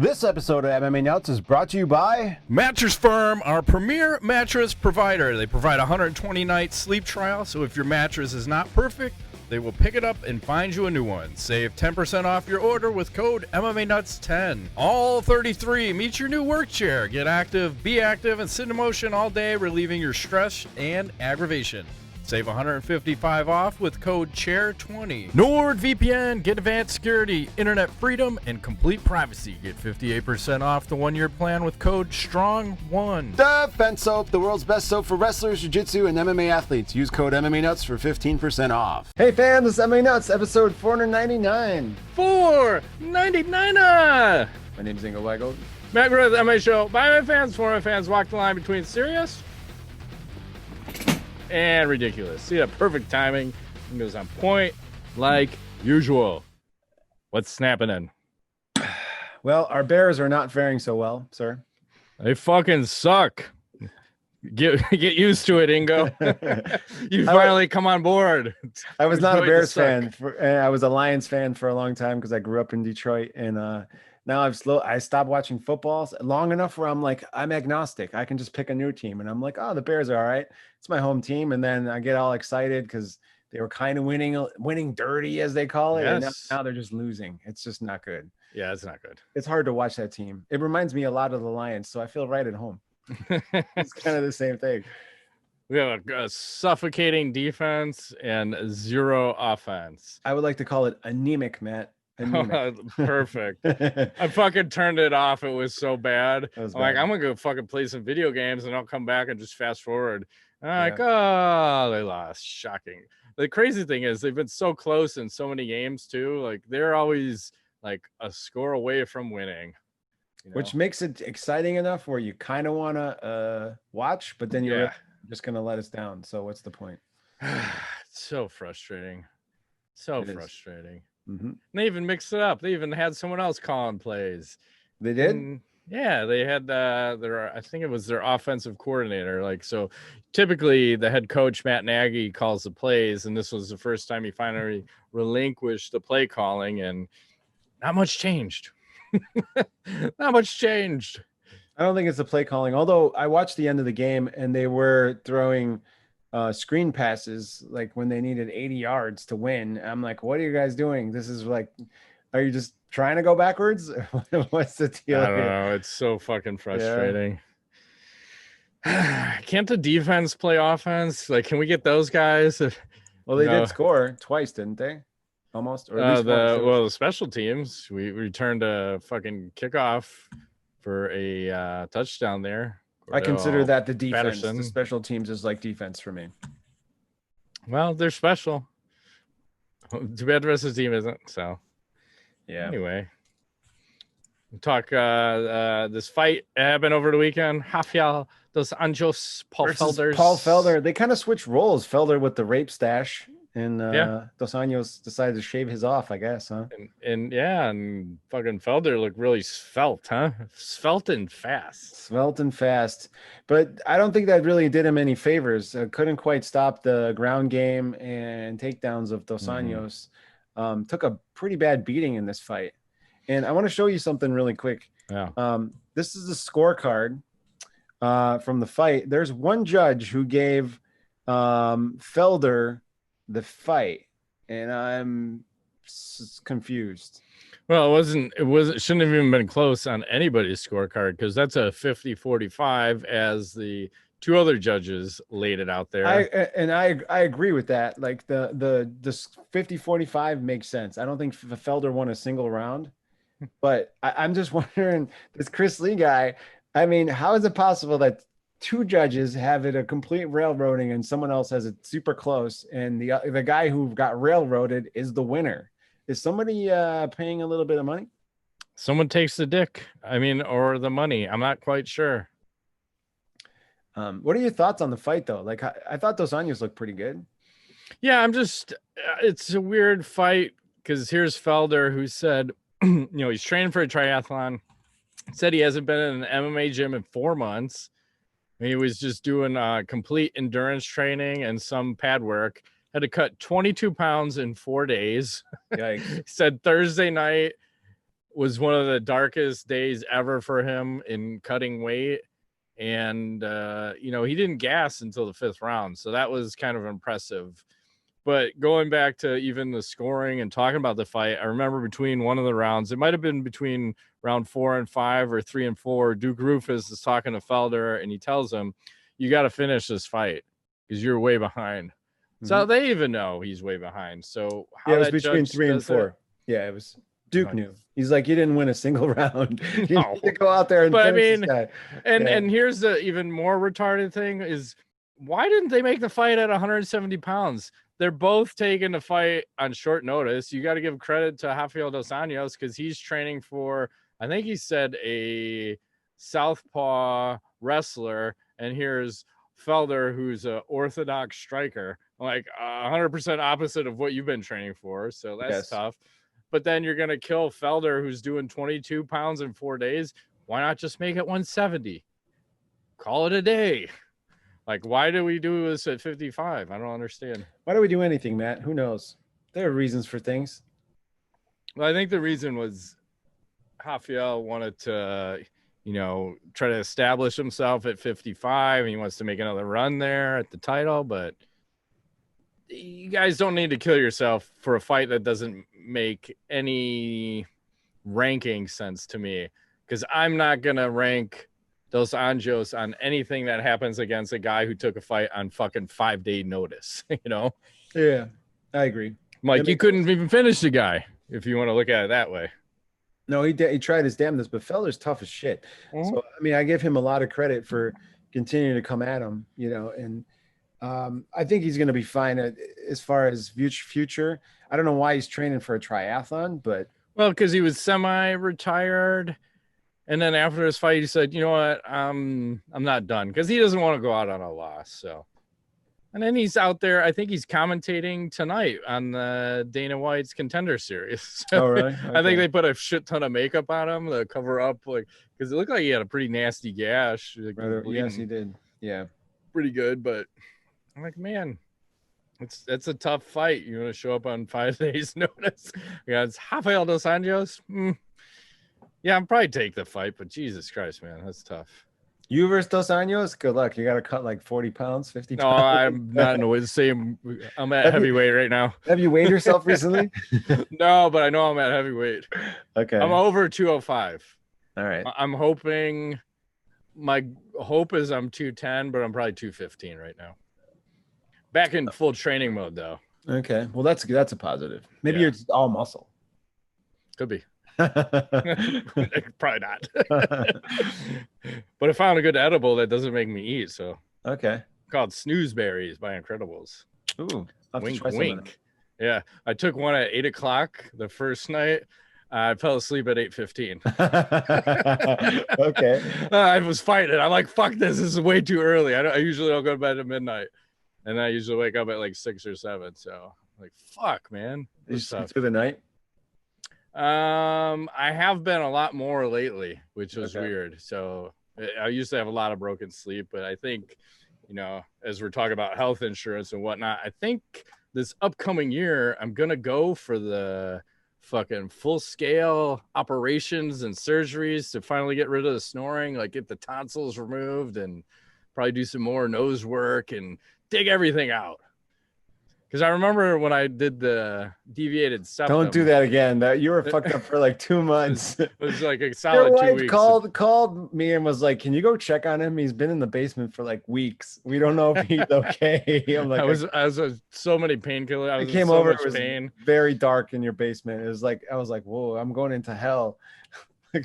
This episode of MMA Nuts is brought to you by Mattress Firm, our premier mattress provider. They provide a 120-night sleep trial, so if your mattress is not perfect, they will pick it up and find you a new one. Save 10% off your order with code MMANUTS10. All 33 meet your new work chair. Get active, be active, and sit in motion all day, relieving your stress and aggravation. Save $155 off with code CHAIR20. NordVPN, get advanced security, internet freedom, and complete privacy. Get 58% off the one-year plan with code STRONG1. Defense Soap, the world's best soap for wrestlers, jiu-jitsu, and MMA athletes. Use code MMA Nuts for 15% off. Hey fans, this is MMA Nuts, episode 499. $4.99. My name is Ingo Weigel. Matt Griffith, MMA Show. By my fans, for my fans, walk the line between serious and ridiculous. See that perfect timing. It goes on point like usual. What's snapping in? Well, our Bears are not faring so well, sir. They fucking suck. Get used to it, Ingo. You finally come on board. I was not a Bears fan. I was a Lions fan for a long time because I grew up in Detroit, and now I stopped watching football long enough where I'm like, I'm agnostic. I can just pick a new team, and I'm like, oh, the Bears are all right. It's my home team, and then I get all excited because they were kind of winning dirty, as they call it. Yes. And now they're just losing. It's just not good. Yeah, it's not good. It's hard to watch that team. It reminds me a lot of the Lions, so I feel right at home. It's kind of the same thing. We have a suffocating defense and zero offense. I would like to call it anemic, Matt. Perfect. I fucking turned it off. It was so bad. I'm like, I'm gonna go fucking play some video games and I'll come back and just fast forward. And I'm Yeah. like, oh, they lost. Shocking. The crazy thing is they've been so close in so many games too. Like they're always like a score away from winning. You know? Which makes it exciting enough where you kind of want to watch, but then you're just going to let us down. So what's the point? It's so frustrating. So It is. frustrating. Mm-hmm. They even mixed it up. They even had someone else calling plays. They did? And, yeah, they had I think it was their offensive coordinator. Like, so typically the head coach, Matt Nagy, calls the plays, and this was the first time he finally relinquished the play calling, and not much changed. Not much changed. I don't think it's the play calling, although I watched the end of the game and they were throwing screen passes like when they needed 80 yards to win. I'm like, what are you guys doing? This is like, are you just trying to go backwards? What's the deal? I don't know. It's so fucking frustrating. Can't the defense play offense? Like, can we get those guys? Well, they did score twice, didn't they? Almost. Or at least the special teams. We returned a fucking kickoff for a touchdown there. I consider that the defense. Patterson. The special teams is like defense for me. Well, they're special. Too bad the rest of the team isn't. So, yeah. Anyway, we'll talk this fight happened over the weekend. Rafael dos Anjos, Paul Felder. Paul Felder. They kind of switched roles. Felder with the rape stash, and Dos Anjos decided to shave his off, I guess, huh? And fucking Felder looked really svelte, huh? Svelte and fast. But I don't think that really did him any favors. Couldn't quite stop the ground game and takedowns of Dos Anjos. Took a pretty bad beating in this fight. And I want to show you something really quick. Yeah. This is a scorecard from the fight. There's one judge who gave Felder the fight, and I'm confused. Well, it shouldn't have even been close on anybody's scorecard, because that's a 50-45 as the two other judges laid it out there. I agree with that. Like the 50-45 makes sense. I don't think Felder won a single round, but I'm just wondering, this Chris Lee guy, I mean, how is it possible that two judges have it a complete railroading and someone else has it super close, and the guy who got railroaded is the winner? Is somebody paying a little bit of money? Someone takes the dick, or the money. I'm not quite sure. What are your thoughts on the fight, though? Like, I thought Dos Anjos looked pretty good. Yeah, it's a weird fight, because here's Felder, who said, he's training for a triathlon. Said he hasn't been in an MMA gym in 4 months. He was just doing complete endurance training and some pad work. Had to cut 22 pounds in 4 days. Yikes. He said Thursday night was one of the darkest days ever for him in cutting weight. And, he didn't gas until the 5th round. So that was kind of impressive. But going back to even the scoring and talking about the fight, I remember between one of the rounds, it might have been between round 4 and 5 or 3 and 4, Duke Rufus is talking to Felder and he tells him, you got to finish this fight because you're way behind. Mm-hmm. So they even know he's way behind. So how it was between 3 and 4. Yeah, it was. Duke knew. He's like, you didn't win a single round. You need to go out there and finish this guy. And here's the even more retarded thing is, why didn't they make the fight at 170 pounds? They're both taking the fight on short notice. You got to give credit to Rafael dos Anjos because he's training for, I think he said, a southpaw wrestler. And here's Felder, who's an orthodox striker, like 100% opposite of what you've been training for. So that's tough. But then you're going to kill Felder, who's doing 22 pounds in 4 days. Why not just make it 170? Call it a day. Like, why do we do this at 55? I don't understand. Why do we do anything, Matt? Who knows? There are reasons for things. Well, I think the reason was Rafael wanted to, try to establish himself at 55. And he wants to make another run there at the title. But you guys don't need to kill yourself for a fight that doesn't make any ranking sense to me. Because I'm not going to rank Dos Anjos on anything that happens against a guy who took a fight on fucking 5-day notice, Yeah, I agree. Like, you couldn't even finish the guy if you want to look at it that way. No, he tried his damnedest, but Felder's tough as shit. Mm-hmm. So, I mean, I give him a lot of credit for continuing to come at him, and I think he's going to be fine as far as future. I don't know why he's training for a triathlon, but. Well, because he was semi-retired. And then after his fight, he said, you know what, I'm not done, because he doesn't want to go out on a loss. So, and then he's out there. I think he's commentating tonight on the Dana White's Contender Series. So, oh, really? Okay. I think they put a shit ton of makeup on him to cover up, because it looked like he had a pretty nasty gash. Yes, he did. Yeah, pretty good. But I'm like, man, it's a tough fight. You want to show up on 5 days' notice? Yeah, it's Rafael dos Anjos. Yeah, I'll probably take the fight, but Jesus Christ, man, that's tough. You versus Dos Anjos? Good luck. You got to cut like 40 pounds, 50 pounds. No, I'm not in the same. I'm at heavyweight right now. Have you weighed yourself recently? No, but I know I'm at heavyweight. Okay. I'm over 205. All right. I'm hoping, my hope is I'm 210, but I'm probably 215 right now. Back in full training mode, though. Okay. Well, that's a positive. Maybe you're all muscle. Could be. Probably not. But I found a good edible that doesn't make me eat. So okay, called snoozeberries by Incredibles. Ooh, wink, wink. Yeah, I took one at 8 o'clock the first night. I fell asleep at 8:15. Okay, I was fighting. I'm like, fuck this. This is way too early. I usually don't go to bed at midnight, and I usually wake up at like 6 or 7. So like, fuck, man. Did you sleep through the night? I have been a lot more lately, which was weird. So I used to have a lot of broken sleep, but I think, as we're talking about health insurance and whatnot, I think this upcoming year, I'm going to go for the fucking full scale operations and surgeries to finally get rid of the snoring, like get the tonsils removed and probably do some more nose work and dig everything out. Because I remember when I did the deviated septum. Don't do that again. You were fucked up for like 2 months. It was like a solid 2 weeks. Called me and was like, "Can you go check on him? He's been in the basement for like weeks. We don't know if he's okay." I'm like, I was so many painkillers. I came over. It was very dark in your basement. It was like I was like, "Whoa, I'm going into hell."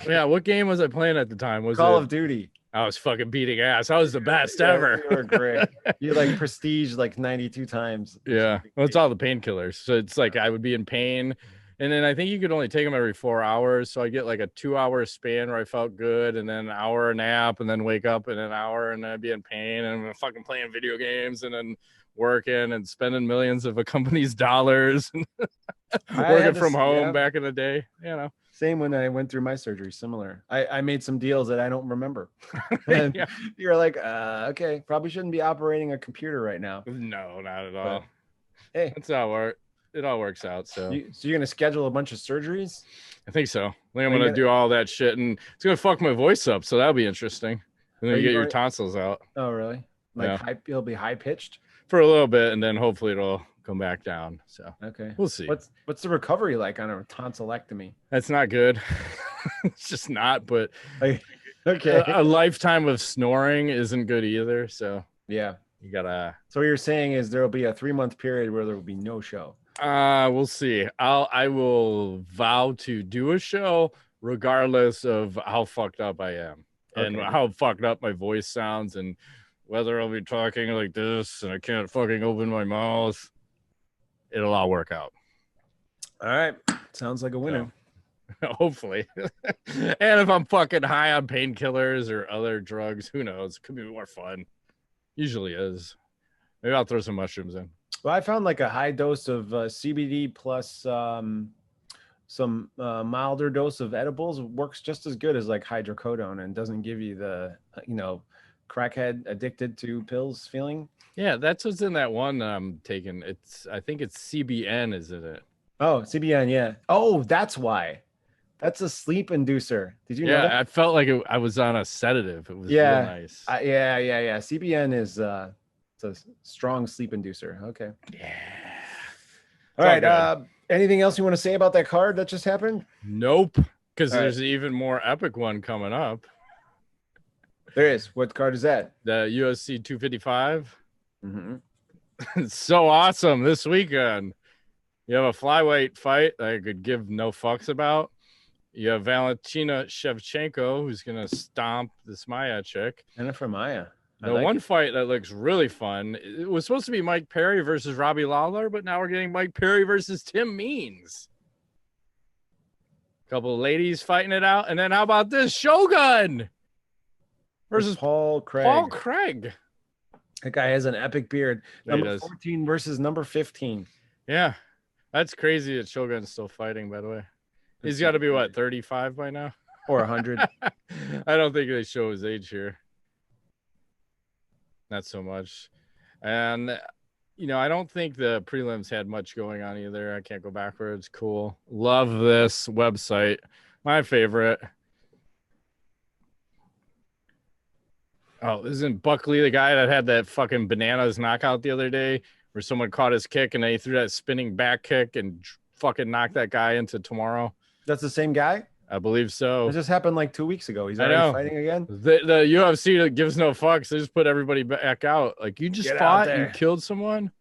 Yeah, what game was I playing at the time? Was Call of Duty? I was fucking beating ass. I was the best ever. You were great. You like prestige like 92 times. Yeah. Well, it's all the painkillers. So it's like I would be in pain. And then I think you could only take them every 4 hours. So I get like a 2-hour span where I felt good, and then an hour nap, and then wake up in an hour and then I'd be in pain, and I'm fucking playing video games and then working and spending millions of a company's dollars and working from home back in the day, Same when I went through my surgery, similar. I made some deals that I don't remember. And you're like, okay, probably shouldn't be operating a computer right now. No, not at all. But, hey, that's how it works. it all works out. So So you're gonna schedule a bunch of surgeries? I think so. I think I'm Are you gonna do all that shit, and it's gonna fuck my voice up. So that'll be interesting. And then you get your tonsils out. Oh, really? Like Yeah. it'll be high pitched for a little bit, and then hopefully it'll come back down. So okay, we'll see. What's the recovery like on a tonsillectomy? That's not good. It's just not. But okay, a lifetime of snoring isn't good either. So yeah, you gotta. So what you're saying is there will be a 3-month period where there will be no show. We'll see. I will vow to do a show regardless of how fucked up I am and how fucked up my voice sounds and whether I'll be talking like this and I can't fucking open my mouth. It'll all work out. All right. Sounds like a winner. So, hopefully. And if I'm fucking high on painkillers or other drugs, who knows? It could be more fun. Usually is. Maybe I'll throw some mushrooms in. Well, I found like a high dose of CBD plus some milder dose of edibles works just as good as like hydrocodone and doesn't give you the, crackhead addicted to pills feeling. Yeah, that's what's in that one I'm taking. I think it's CBN, isn't it? Oh, CBN, yeah. Oh, that's why. That's a sleep inducer. Did you know that? I felt like I was on a sedative. It was real nice. Yeah. CBN is it's a strong sleep inducer. Okay. Yeah. All right. Anything else you want to say about that card that just happened? Nope. Because there's an even more epic one coming up. There is. What card is that? The UFC 255. Mm-hmm. It's so awesome this weekend. You have a flyweight fight that I could give no fucks about. You have Valentina Shevchenko, who's going to stomp this Maya chick. Jennifer Maya. The one fight that looks really fun, it was supposed to be Mike Perry versus Robbie Lawler, but now we're getting Mike Perry versus Tim Means. A couple of ladies fighting it out. And then how about this? Shogun versus Paul Craig. Paul Craig. That guy has an epic beard. Number 14 versus number 15. Yeah. That's crazy that Shogun's still fighting, by the way. He's got to be, 35 by now? Or 100. I don't think they show his age here. Not so much. And, I don't think the prelims had much going on either. I can't go backwards. Cool. Love this website. My favorite. Oh, isn't Buckley the guy that had that fucking bananas knockout the other day where someone caught his kick and they threw that spinning back kick and fucking knocked that guy into tomorrow? That's the same guy? I believe so. It just happened like 2 weeks ago. He's already fighting again? The UFC gives no fucks. They just put everybody back out. Like, you just fought, you killed someone?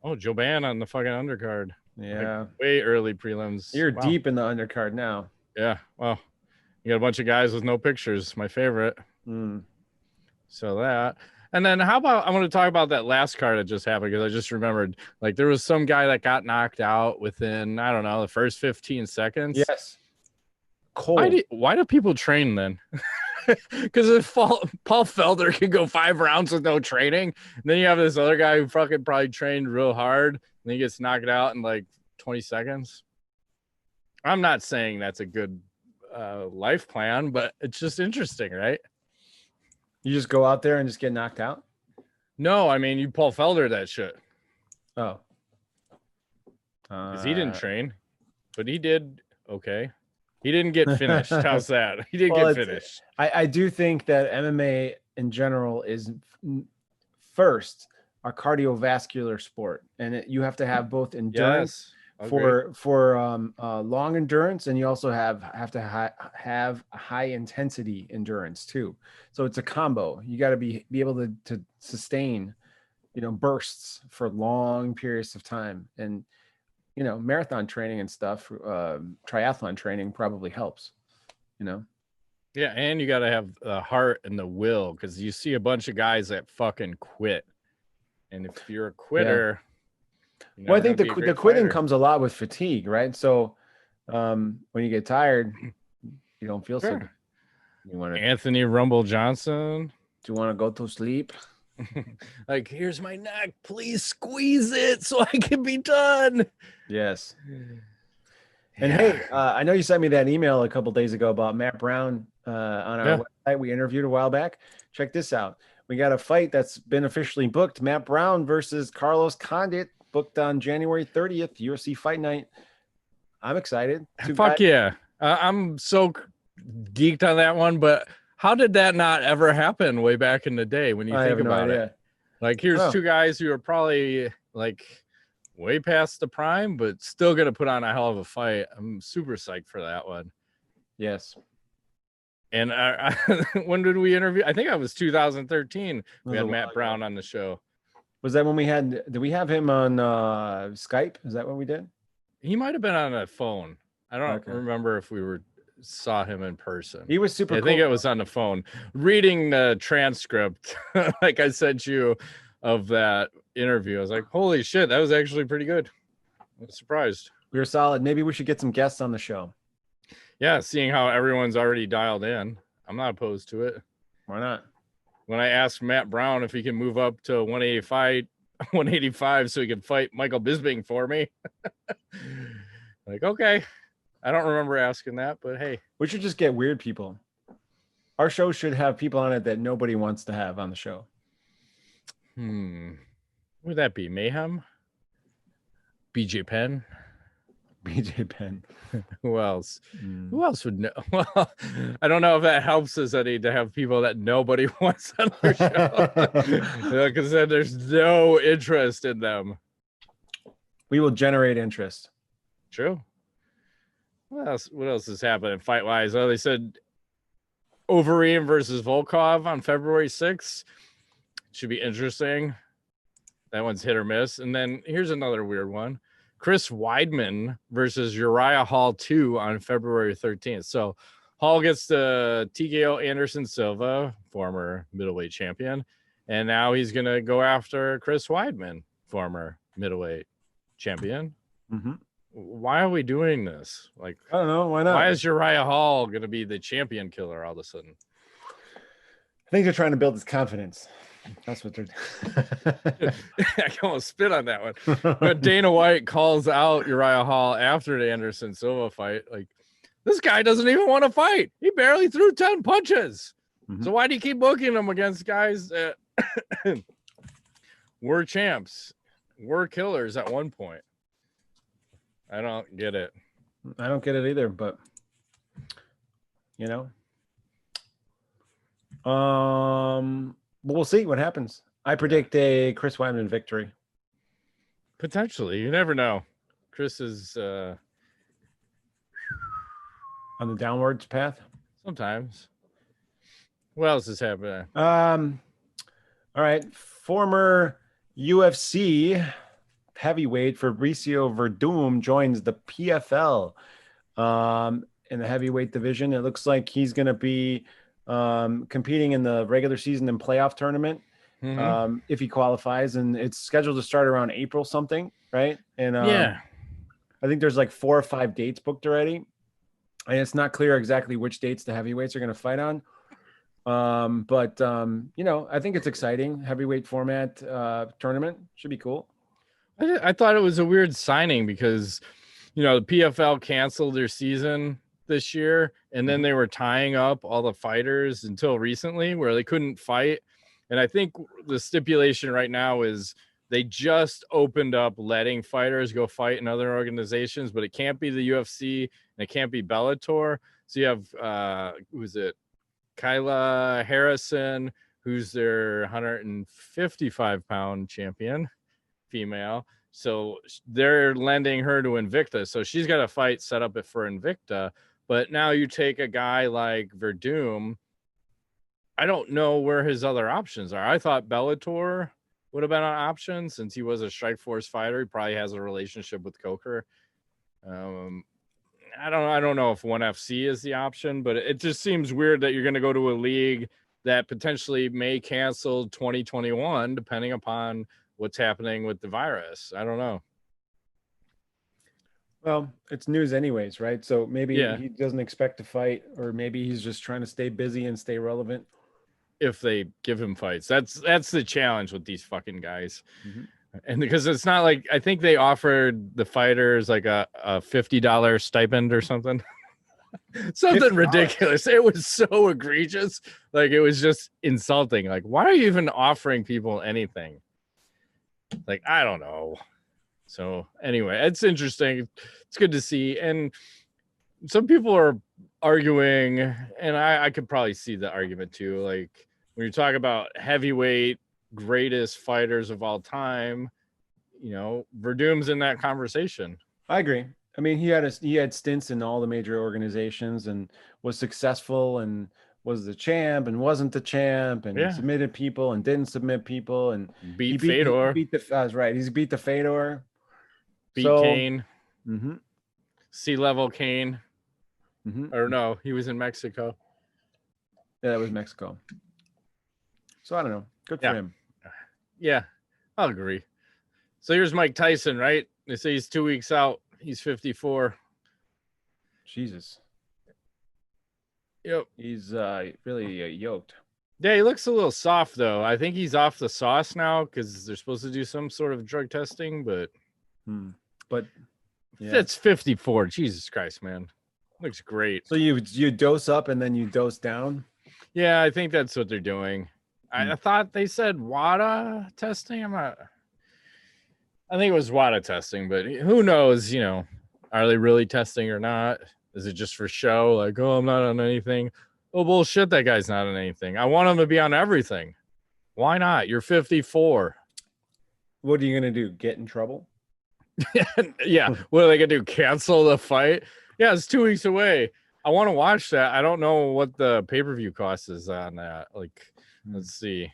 Oh, Joban on the fucking undercard. Yeah. Like, way early prelims. You're deep in the undercard now. Yeah. Well, you got a bunch of guys with no pictures. My favorite. So that. And then how about, I want to talk about that last card that just happened because I just remembered, like, there was some guy that got knocked out within, I don't know, the first 15 seconds. Yes. Cold. Why do people train then? Because if Paul Felder can go 5 rounds with no training, and then you have this other guy who fucking probably trained real hard, and then he gets knocked out in like 20 seconds. I'm not saying that's a good life plan, but it's just interesting, right? You just go out there and just get knocked out? No, I mean, you Paul Felder that shit. Oh. Because he didn't train, but he did okay. He didn't get finished. How's that? He didn't get finished. I do think that MMA in general is first a cardiovascular sport, and you have to have both endurance for long endurance, and you also have to have high intensity endurance too. So it's a combo. You got to be able to sustain, bursts for long periods of time, and marathon training and stuff, triathlon training probably helps. Yeah, and you got to have the heart and the will, because you see a bunch of guys that fucking quit, and if you're a quitter. Well, I think the quitting comes a lot with fatigue, right? So when you get tired, you don't feel so good. You want to Anthony Rumble Johnson. Do you want to go to sleep? Like, here's my neck. Please squeeze it so I can be done. Yes. And hey, I know you sent me that email a couple days ago about Matt Brown on our website. We interviewed a while back. Check this out. We got a fight that's been officially booked. Matt Brown versus Carlos Condit booked on January 30th, UFC Fight Night. I'm excited. Fuck yeah. I'm so geeked on that one, but how did that not ever happen way back in the day when you think about it? Like, here's two guys who are probably like way past the prime, but still going to put on a hell of a fight. I'm super psyched for that one. Yes. And when did we interview? I think it was 2013. We had Matt Brown on the show. Was that when did we have him on Skype? Is that what we did? He might have been on a phone. I don't remember if we saw him in person. He was super cool. I think it was on the phone. Reading the transcript, like I sent you, of that interview, I was like, holy shit, that was actually pretty good. I was surprised. We were solid. Maybe we should get some guests on the show. Yeah, seeing how everyone's already dialed in, I'm not opposed to it. Why not? When I asked Matt Brown if he can move up to 185 so he can fight Michael Bisping for me. Like, okay. I don't remember asking that, but hey. We should just get weird people. Our show should have people on it that nobody wants to have on the show. Who would that be? Mayhem? BJ Penn? BJ Penn. Who else? Who else would know? Well, I don't know if that helps us any to have people that nobody wants on our show. Because then there's no interest in them. We will generate interest. True. What else is happening fight-wise? Oh, they said Overeem versus Volkov on February 6th. Should be interesting. That one's hit or miss. And then here's another weird one. Chris Weidman versus Uriah Hall 2 on February 13th. So Hall gets the TKO Anderson Silva, former middleweight champion. And now he's going to go after Chris Weidman, former middleweight champion. Mm-hmm. Why are we doing this? Like, I don't know. Why not? Why is Uriah Hall going to be the champion killer all of a sudden? I think they're trying to build his confidence. That's what they're doing. I can almost spit on that one. But Dana White calls out Uriah Hall after the Anderson Silva fight. Like, this guy doesn't even want to fight. He barely threw 10 punches. Mm-hmm. So why do you keep booking him against guys that were champs, were killers at one point? I don't get it. I don't get it either, but you know. We'll see what happens. I predict a Chris Weidman victory. Potentially. You never know. Chris is on the downwards path. Sometimes. What else is happening? All right. Former UFC heavyweight Fabricio Werdum joins the PFL in the heavyweight division. It looks like he's going to be competing in the regular season and playoff tournament if he qualifies, and it's scheduled to start around April something, right? And I think there's like 4 or 5 dates booked already, and it's not clear exactly which dates the heavyweights are going to fight on. But you know, I think it's exciting. Heavyweight format tournament should be cool. I thought it was a weird signing because, you know, the PFL canceled their season this year, and then they were tying up all the fighters until recently where they couldn't fight. And I think the stipulation right now is they just opened up letting fighters go fight in other organizations, but it can't be the UFC and it can't be Bellator. So you have who's it? Kyla Harrison, who's their 155-pound champion, female. So they're lending her to Invicta. So she's got a fight set up for Invicta. But now you take a guy like Werdum. I don't know where his other options are. I thought Bellator would have been an option since he was a Strikeforce fighter. He probably has a relationship with Coker. I don't know if ONE FC is the option, but it just seems weird that you're going to go to a league that potentially may cancel 2021, depending upon what's happening with the virus. I don't know. Well, it's news anyways, right? So maybe he doesn't expect to fight, or maybe he's just trying to stay busy and stay relevant. If they give him fights, that's the challenge with these fucking guys. Mm-hmm. And because it's not like, I think they offered the fighters like a $50 stipend or something. Something $50. Ridiculous. It was so egregious. Like, it was just insulting. Like, why are you even offering people anything? Like, I don't know. So anyway, it's interesting. It's good to see. And some people are arguing, and I could probably see the argument too. Like when you talk about heavyweight greatest fighters of all time, you know, Werdum's in that conversation. I agree. I mean, he had stints in all the major organizations and was successful and was the champ and wasn't the champ and submitted people and didn't submit people and beat Fedor. I was right. He's beat the Fedor. Beat Kane. Sea level Kane. Or no, he was in Mexico. Yeah, that was Mexico. So I don't know. Good for him. Yeah, I'll agree. So here's Mike Tyson, right? They say he's 2 weeks out. He's 54. Jesus. Yep. He's really yoked. Yeah, he looks a little soft, though. I think he's off the sauce now because they're supposed to do some sort of drug testing, but... But... Yeah. That's 54. Jesus Christ, man. Looks great. So you dose up and then you dose down? Yeah, I think that's what they're doing. I thought they said WADA testing. I think it was WADA testing, but who knows, you know, are they really testing or not? Is it just for show? Like, oh, I'm not on anything. Oh, bullshit, that guy's not on anything. I want him to be on everything. Why not? You're 54. What are you going to do? Get in trouble? Yeah. What are they going to do? Cancel the fight? Yeah, it's 2 weeks away. I want to watch that. I don't know what the pay-per-view cost is on that. Like, let's see.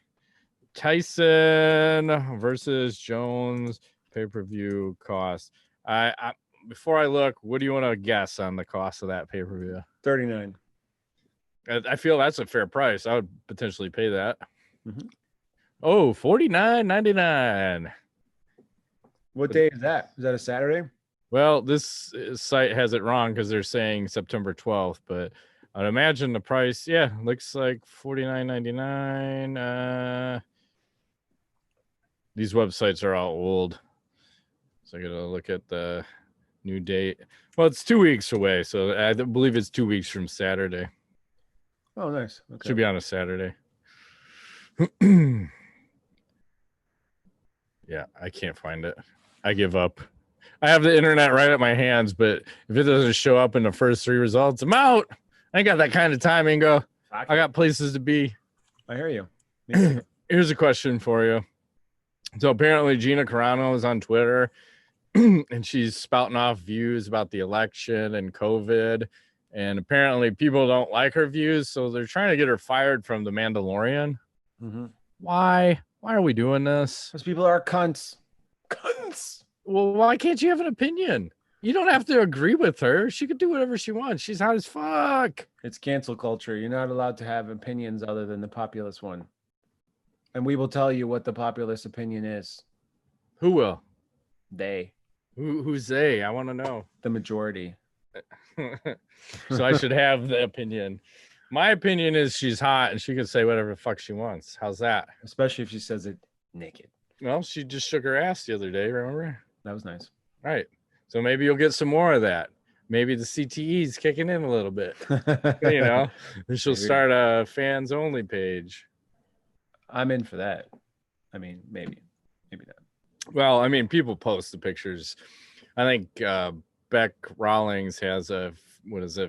Tyson versus Jones pay-per-view cost. I before I look, what do you want to guess on the cost of that pay-per-view? $39. I feel that's a fair price. I would potentially pay that. Oh, $49.99. What day is that? Is that a Saturday? Well, this site has it wrong because they're saying September 12th, but I'd imagine the price, looks like $49.99. These websites are all old. So I got to look at the new date. Well, it's 2 weeks away, so I believe it's 2 weeks from Saturday. Oh, nice. Okay. Should be on a Saturday. Yeah, I can't find it. I give up. I have the internet right at my hands, but if it doesn't show up in the first 3 results, I'm out. I ain't got that kind of time, Ingo. I got places to be. I hear you. Here's a question for you. So apparently Gina Carano is on Twitter and she's spouting off views about the election and COVID. And apparently people don't like her views, so they're trying to get her fired from The Mandalorian. Why? Why are we doing this? Because people are cunts. Cunts. Well, why can't you have an opinion? You don't have to agree with her. She could do whatever she wants. She's hot as fuck. It's cancel culture. You're not allowed to have opinions other than the populist one. And we will tell you what the populist opinion is. Who will? They. Who's they? I want to know. The majority. So I should have the opinion. My opinion is she's hot and she can say whatever the fuck she wants. How's that? Especially if she says it naked. Well, she just shook her ass the other day, remember? That was nice. Right. So maybe you'll get some more of that. Maybe the CTE's kicking in a little bit. You know, and she'll start a fans only page. I'm in for that. I mean, maybe not. Well, I mean, people post the pictures. I think Beck Rawlings has a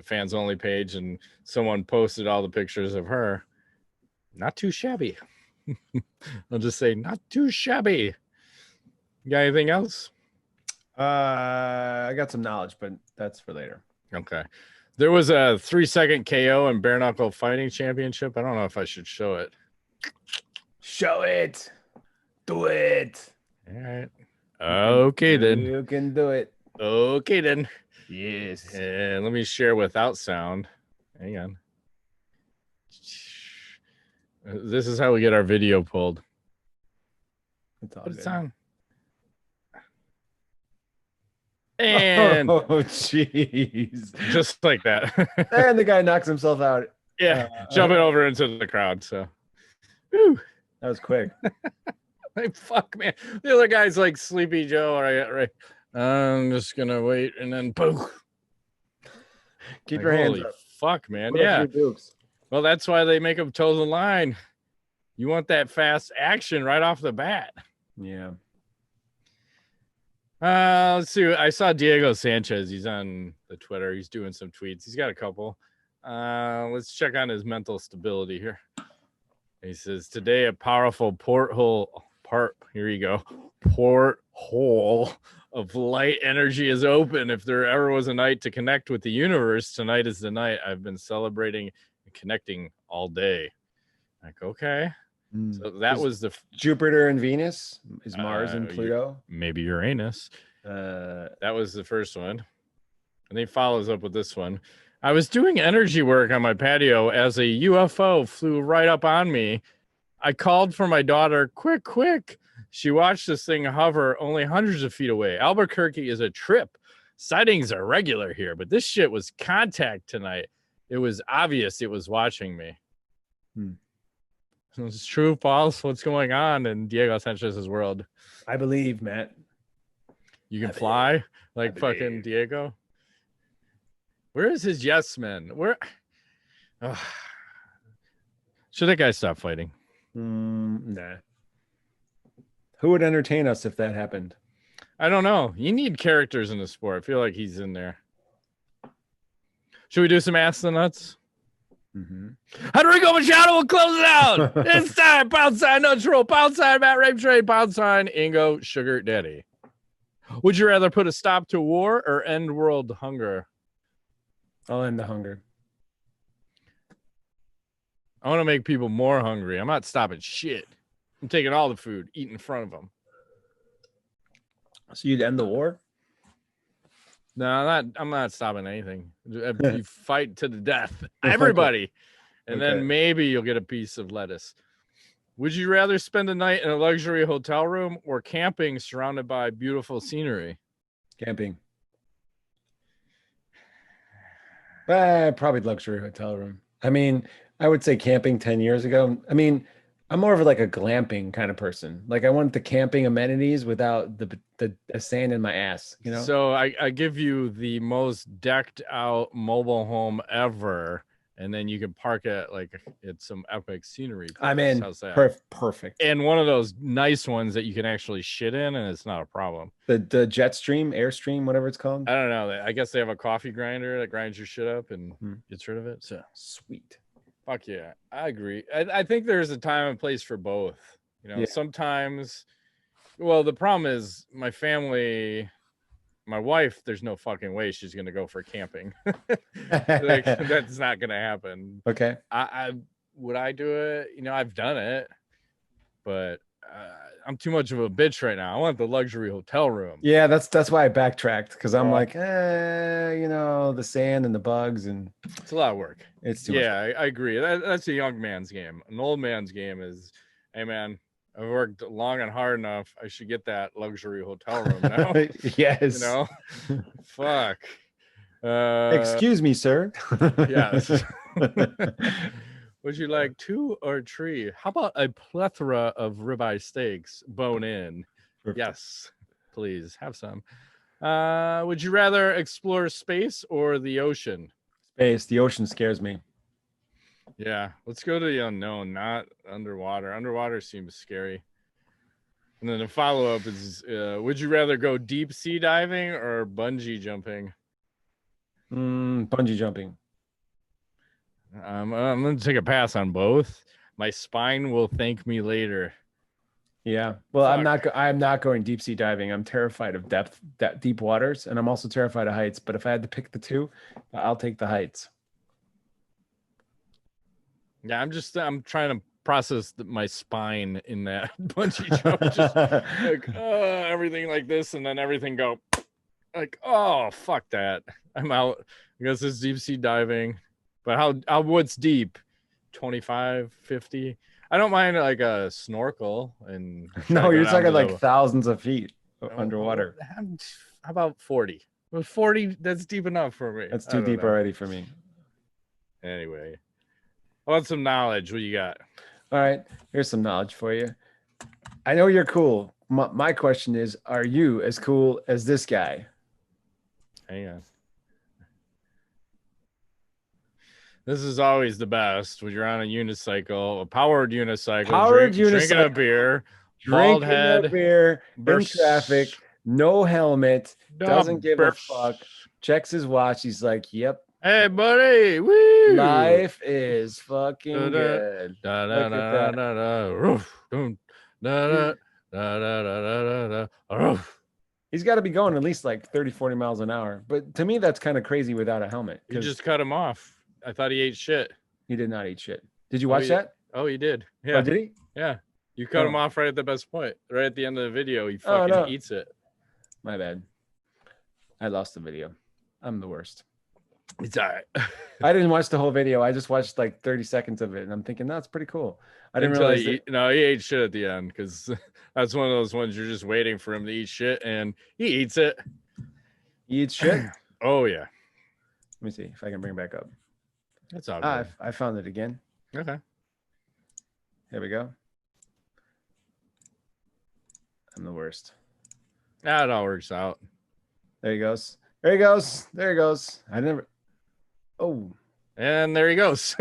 fans only page, and someone posted all the pictures of her. Not too shabby. I'll just say not too shabby. You got anything else? I got some knowledge, but that's for later. Okay. There was a 3-second KO in bare knuckle fighting championship. I don't know if I should show it. Show it. Do it. All right. Okay, then. You can do it. Okay, then. Yes. And let me share without sound. Hang on. This is how we get our video pulled. It's on. And oh, jeez. Just like that. And the guy knocks himself out. Yeah, jumping over into the crowd. So, whew. That was quick. Like, fuck, man. The other guy's like Sleepy Joe. All right. I'm just gonna wait, and then boom. Keep your hands up. Fuck, man. Put yeah. Dukes. Well, that's why they make them toe the line. You want that fast action right off the bat. Yeah. Let's see. I saw Diego Sanchez. He's on the Twitter. He's doing some tweets. He's got a couple. Let's check on his mental stability here. He says, today a powerful porthole of light energy is open. If there ever was a night to connect with the universe, tonight is the night. I've been celebrating and connecting all day. Like, okay. So that was the Jupiter and Venus. Is Mars and Pluto? Maybe Uranus. That was the first one. And he follows up with this one. I was doing energy work on my patio as a UFO flew right up on me. I called for my daughter, quick. She watched this thing hover only hundreds of feet away. Albuquerque is a trip. Sightings are regular here, but this shit was contact tonight. It was obvious it was watching me. It's true, false. What's going on in Diego Sanchez's world? I believe, Matt. You can fly like fucking Diego. Where is his yes men? Where should that guy stop fighting? Nah. Who would entertain us if that happened? I don't know. You need characters in the sport. I feel like he's in there. Should we do some Ask the Nuts? Enrico Machado will close it out. It's time. Pound sign Nuts Roll. Pound sign Matt Rape Trade. Pound sign Ingo Sugar Daddy. Would you rather put a stop to war or end world hunger? I'll end the hunger. I want to make people more hungry. I'm not stopping shit. I'm taking all the food, eating in front of them. So you'd end the war? No, I'm not stopping anything. You fight to the death. Everybody. And then maybe you'll get a piece of lettuce. Would you rather spend a night in a luxury hotel room or camping surrounded by beautiful scenery? Camping. Probably luxury hotel room. I mean, I would say camping 10 years ago. I mean, I'm more of like a glamping kind of person. Like I want the camping amenities without the sand in my ass, you know? So I give you the most decked out mobile home ever. And then you can park it like it's some epic scenery. I'm in. Perfect. And one of those nice ones that you can actually shit in and it's not a problem. The Jetstream, Airstream, whatever it's called. I don't know. I guess they have a coffee grinder that grinds your shit up and gets rid of it. So sweet. Fuck yeah. I agree. I think there's a time and place for both. You know, sometimes, well, the problem is my family, my wife, there's no fucking way she's going to go for camping. Like, that's not going to happen. Okay. Would I do it? You know, I've done it, but I'm too much of a bitch right now. I want the luxury hotel room. Yeah, that's why I backtracked because I'm like, you know, the sand and the bugs and it's a lot of work. It's too much work. I agree. That's a young man's game. An old man's game is, hey man, I've worked long and hard enough. I should get that luxury hotel room now. Yes. You know, fuck. Excuse me, sir. Yes. Would you like 2 or 3? How about a plethora of ribeye steaks, bone in? Perfect. Yes, please have some. Would you rather explore space or the ocean? Space. The ocean scares me. Yeah, let's go to the unknown, not underwater. Underwater seems scary. And then the follow-up is, would you rather go deep sea diving or bungee jumping? Bungee jumping. I'm going to take a pass on both. My spine will thank me later. Yeah. Well, I'm not going deep sea diving. I'm terrified of deep waters, and I'm also terrified of heights. But if I had to pick the two, I'll take the heights. Yeah, I'm trying to process my spine in that bungee jump. Just like everything like this, and then everything go like, oh, fuck that. I'm out. I guess it's deep sea diving. But how what's deep? 25, 50? I don't mind like a snorkel and no, you're talking like thousands of feet underwater. How about 40? Well, 40, that's deep enough for me. That's too deep already for me. Anyway, I want some knowledge. What you got? All right, here's some knowledge for you. I know you're cool. My question is, are you as cool as this guy? Hang on. This is always the best when you're on a unicycle, a powered unicycle, drinking a beer, bald head, in traffic, no helmet, doesn't give a Numbers. fuck, checks his watch. He's like, yep, Hey, buddy. Woo. life is fucking good. Da, Look da, at da, that. da, da, roof, dum, da, da, da, da, da, da, da, roof. He's got to be going at least like 30, 40 miles an hour. But to me, that's kind of crazy without a helmet. You just cut him off. I thought he ate shit. He did not eat shit. Did you watch that? Oh, he did. Yeah. Oh, did he? Yeah. You cut him off right at the best point. Right at the end of the video. He fucking eats it. My bad. I lost the video. I'm the worst. It's all right. I didn't watch the whole video. I just watched like 30 seconds of it. And I'm thinking, that's pretty cool. I didn't realize he ate shit at the end because that's one of those ones you're just waiting for him to eat shit and he eats it. He eats shit? Oh, yeah. Let me see if I can bring it back up. That's all good. I found it again. Okay. Here we go. I'm the worst. It all works out. There he goes. There he goes. There he goes. I never. Oh. And there he goes.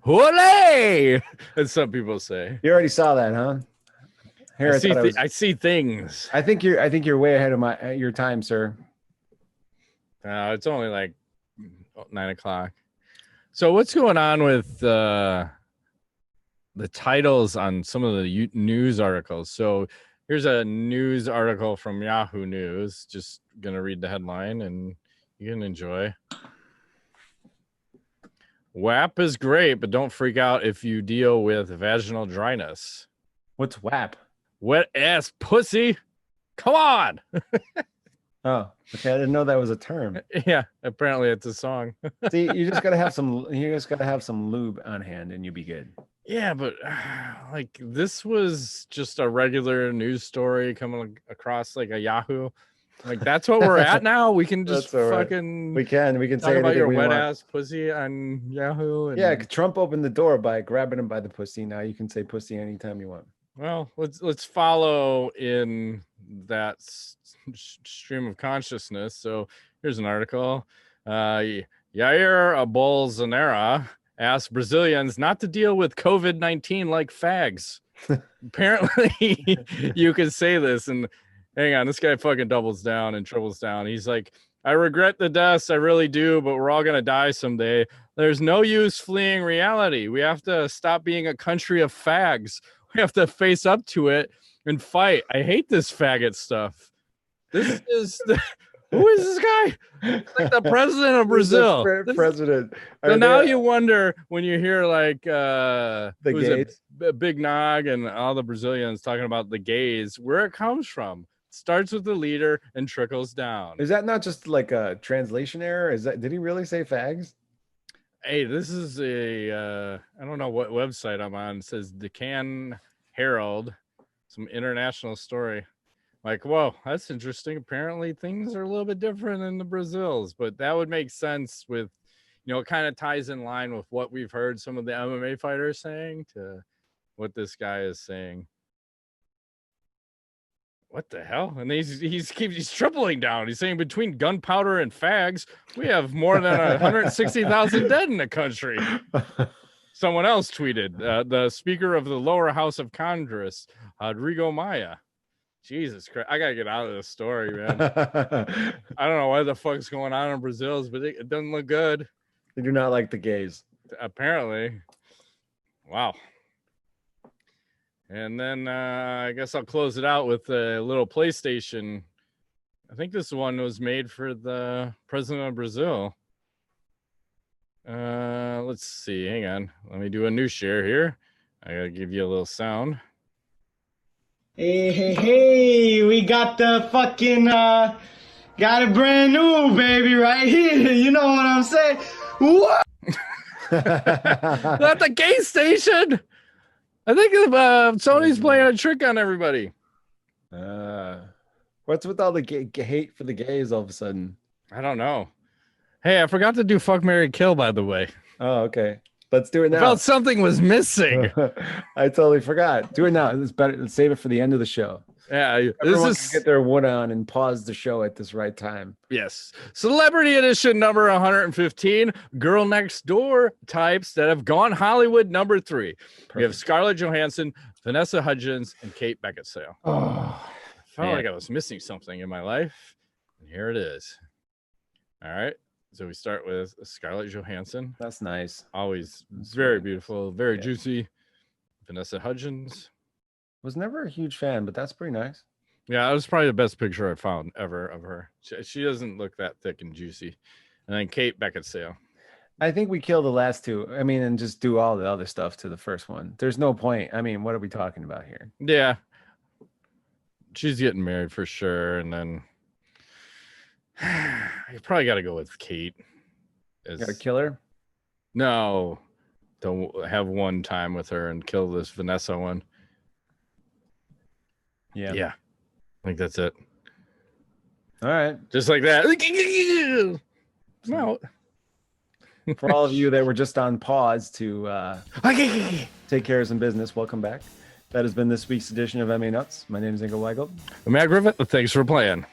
Hooray! As some people say. You already saw that, huh? Here I see things. I think you're way ahead of your time, sir. It's only like 9 o'clock. So what's going on with the titles on some of the news articles? So here's a news article from Yahoo News. Just gonna read the headline and you can enjoy. WAP is great, but don't freak out if you deal with vaginal dryness. What's WAP? Wet ass pussy. Come on. Oh, okay. I didn't know that was a term. Yeah, apparently it's a song. See, you just gotta have some lube on hand and you'll be good. Yeah, but like this was just a regular news story coming across like a Yahoo. Like that's what we're at now. We can just fucking we can talk say about your we wet want. ass pussy on Yahoo. And... Yeah, Trump opened the door by grabbing him by the pussy. Now you can say pussy anytime you want. Well, let's follow in that stream of consciousness. So here's an article. Jair Bolsonaro asked Brazilians not to deal with COVID-19 like fags. Apparently, you can say this. And hang on, this guy fucking doubles down and triples down. He's like, I regret the deaths, I really do, but we're all gonna die someday. There's no use fleeing reality. We have to stop being a country of fags. We have to face up to it and fight. I hate this faggot stuff. This is who is this guy? It's like the president of Brazil. President. So now you wonder when you hear like the gays, Big Nog and all the Brazilians talking about the gays, where it comes from. It starts with the leader and trickles down. Is that not just like a translation error? Did he really say fags? Hey, this is I don't know what website I'm on. It says Deccan Herald, some international story. Like, whoa, that's interesting. Apparently things are a little bit different in the Brazils, but that would make sense with, it kind of ties in line with what we've heard some of the MMA fighters saying to what this guy is saying. What the hell? And he's tripling down. He's saying between gunpowder and fags, we have more than 160,000 dead in the country. Someone else tweeted, the Speaker of the lower house of Congress, Rodrigo Maia. Jesus Christ, I gotta get out of this story, man. I don't know what the fuck's going on in Brazil, but it doesn't look good. They do not like the gays. Apparently. Wow. And then I guess I'll close it out with a little PlayStation. I think this one was made for the president of Brazil. Let's see. Hang on. Let me do a new share here. I gotta give you a little sound. Hey, we got the fucking, got it brand new, baby, right here. You know what I'm saying? What? Not the gay station. I think Sony's playing a trick on everybody. What's with all the hate for the gays all of a sudden? I don't know. Hey, I forgot to do Fuck, Marry, Kill, by the way. Oh, okay. Let's do it now. I felt something was missing. I totally forgot. Do it now. It's better. Let's save it for the end of the show. Yeah, Everyone can get their wood on and pause the show at this right time. Yes. Celebrity edition number 115. Girl Next Door types that have gone Hollywood number 3. Perfect. We have Scarlett Johansson, Vanessa Hudgens, and Kate Beckinsale. Oh, felt Man. like I was missing something in my life, and here it is. All right. So we start with Scarlett Johansson. That's nice. Always That's very sweet. beautiful, very Yeah. juicy. Vanessa Hudgens. Was never a huge fan, but that's pretty nice. Yeah, that was probably the best picture I found ever of her. She doesn't look that thick and juicy. And then Kate Beckinsale. I think we kill the last two. I mean, and just do all the other stuff to the first one. There's no point. I mean, what are we talking about here? Yeah. She's getting married for sure. And then you probably got to go with Kate. Gotta kill her? No. Don't have one time with her and kill this Vanessa one. Yeah. Yeah. I think that's it. All right. Just like that. I'm out. For all of you that were just on pause to take care of some business, welcome back. That has been this week's edition of MMA Nuts. My name is Ingo Weigel. Matt Griffith, thanks for playing.